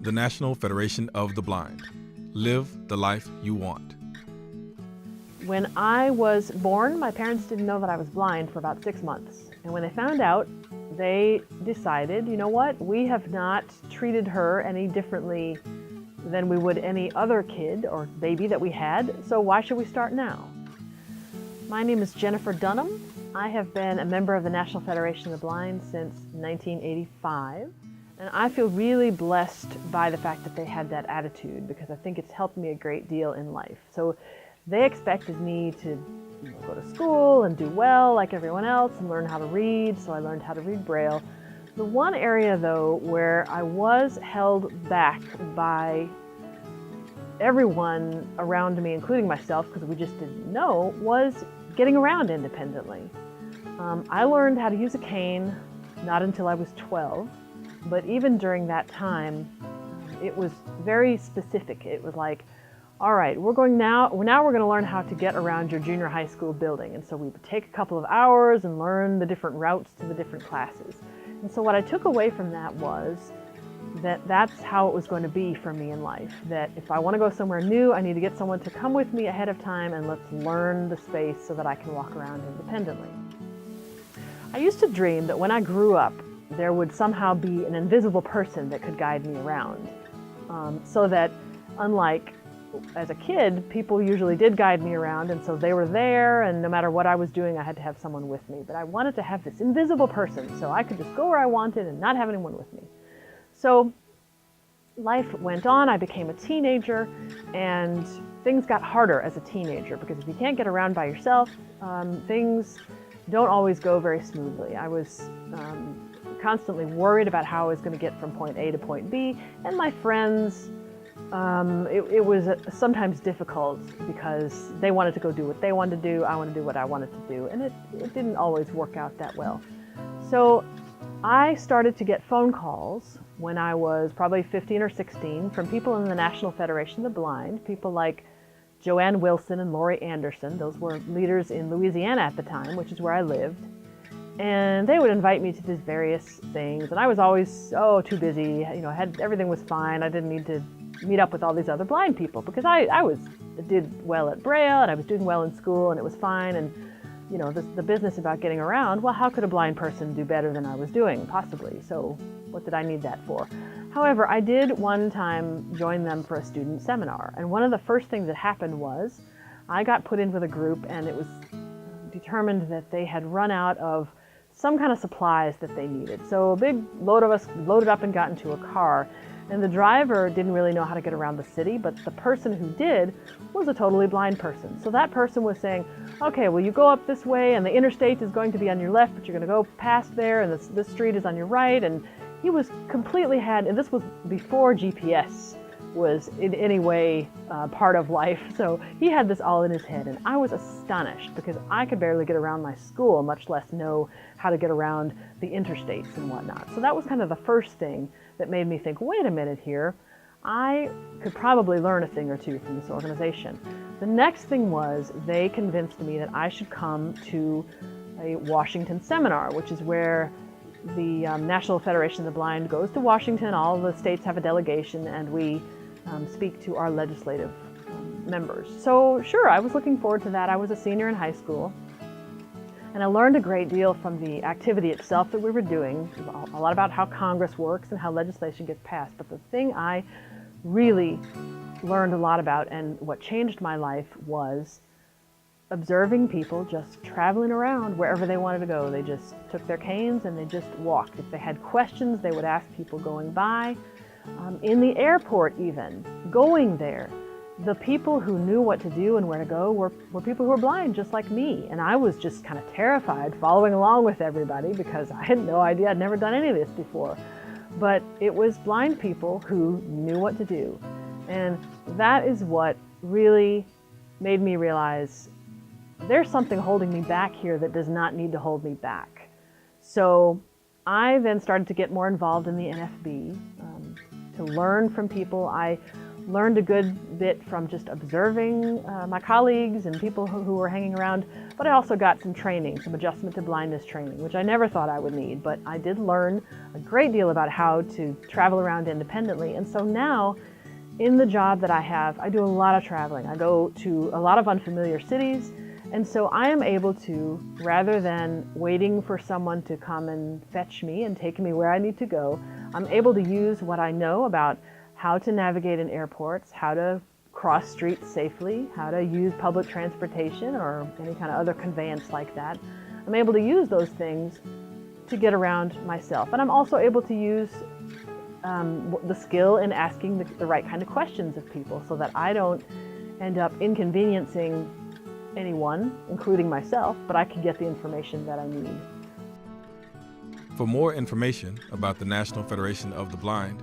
the National Federation of the Blind. Live the life you want. When I was born, my parents didn't know that I was blind for about 6 months. And when they found out, they decided, you know what, we have not treated her any differently than we would any other kid or baby that we had, so why should we start now? My name is Jennifer Dunham. I have been a member of the National Federation of the Blind since 1985. And I feel really blessed by the fact that they had that attitude, because I think it's helped me a great deal in life. So they expected me to go to school and do well like everyone else and learn how to read, so I learned how to read Braille. The one area, though, where I was held back by everyone around me, including myself, because we just didn't know, was getting around independently. I learned how to use a cane not until I was 12, but even during that time, it was very specific. It was like, all right, we're going we're going to learn how to get around your junior high school building. And so we would take a couple of hours and learn the different routes to the different classes. And so what I took away from that was that that's how it was going to be for me in life. That if I want to go somewhere new, I need to get someone to come with me ahead of time and let's learn the space so that I can walk around independently. I used to dream that when I grew up, there would somehow be an invisible person that could guide me around. So that unlike as a kid, people usually did guide me around, and so they were there, and no matter what I was doing, I had to have someone with me. But I wanted to have this invisible person, so I could just go where I wanted and not have anyone with me. So life went on, I became a teenager, and things got harder as a teenager, because if you can't get around by yourself, things don't always go very smoothly. I was constantly worried about how I was going to get from point A to point B, and my friends, it was sometimes difficult because they wanted to go do what they wanted to do, I wanted to do what I wanted to do, and it didn't always work out that well. So I started to get phone calls when I was probably 15 or 16 from people in the National Federation of the Blind, people like Joanne Wilson and Lori Anderson. Those were leaders in Louisiana at the time, which is where I lived. And they would invite me to these various things, and I was always too busy. You know, everything was fine. I didn't need to meet up with all these other blind people because I did well at Braille and I was doing well in school and it was fine. And you know, the business about getting around, well, how could a blind person do better than I was doing? Possibly. So what did I need that for? However, I did one time join them for a student seminar, and one of the first things that happened was I got put in with a group, and it was determined that they had run out of some kind of supplies that they needed. So a big load of us loaded up and got into a car, and the driver didn't really know how to get around the city, but the person who did was a totally blind person. So that person was saying, okay, well, you go up this way and the interstate is going to be on your left, but you're going to go past there, and this street is on your right. And he was completely and this was before GPS was in any way part of life. So he had this all in his head, and I was astonished because I could barely get around my school, much less know how to get around the interstates and whatnot. So that was kind of the first thing that made me think, wait a minute here, I could probably learn a thing or two from this organization. The next thing was they convinced me that I should come to a Washington seminar, which is where the National Federation of the Blind goes to Washington. All the states have a delegation, and we speak to our legislative members. So sure, I was looking forward to that. I was a senior in high school, and I learned a great deal from the activity itself that we were doing, a lot about how Congress works and how legislation gets passed. But the thing I really learned a lot about, and what changed my life, was observing people just traveling around wherever they wanted to go. They just took their canes and they just walked. If they had questions, they would ask people going by. In the airport even, going there, the people who knew what to do and where to go were people who were blind, just like me. And I was just kind of terrified following along with everybody because I had no idea. I'd never done any of this before. But it was blind people who knew what to do. And that is what really made me realize there's something holding me back here that does not need to hold me back. So I then started to get more involved in the NFB, to learn from people. I learned a good bit from just observing my colleagues and people who were hanging around, but I also got some training, some adjustment to blindness training, which I never thought I would need, but I did learn a great deal about how to travel around independently. And so now, in the job that I have, I do a lot of traveling. I go to a lot of unfamiliar cities, and so I am able to, rather than waiting for someone to come and fetch me and take me where I need to go, I'm able to use what I know about how to navigate in airports, how to cross streets safely, how to use public transportation or any kind of other conveyance like that. I'm able to use those things to get around myself. And I'm also able to use the skill in asking the right kind of questions of people so that I don't end up inconveniencing anyone, including myself, but I can get the information that I need. For more information about the National Federation of the Blind,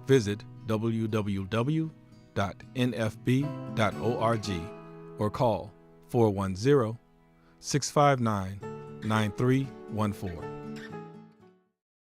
visit www.nfb.org or call 410-659-9314.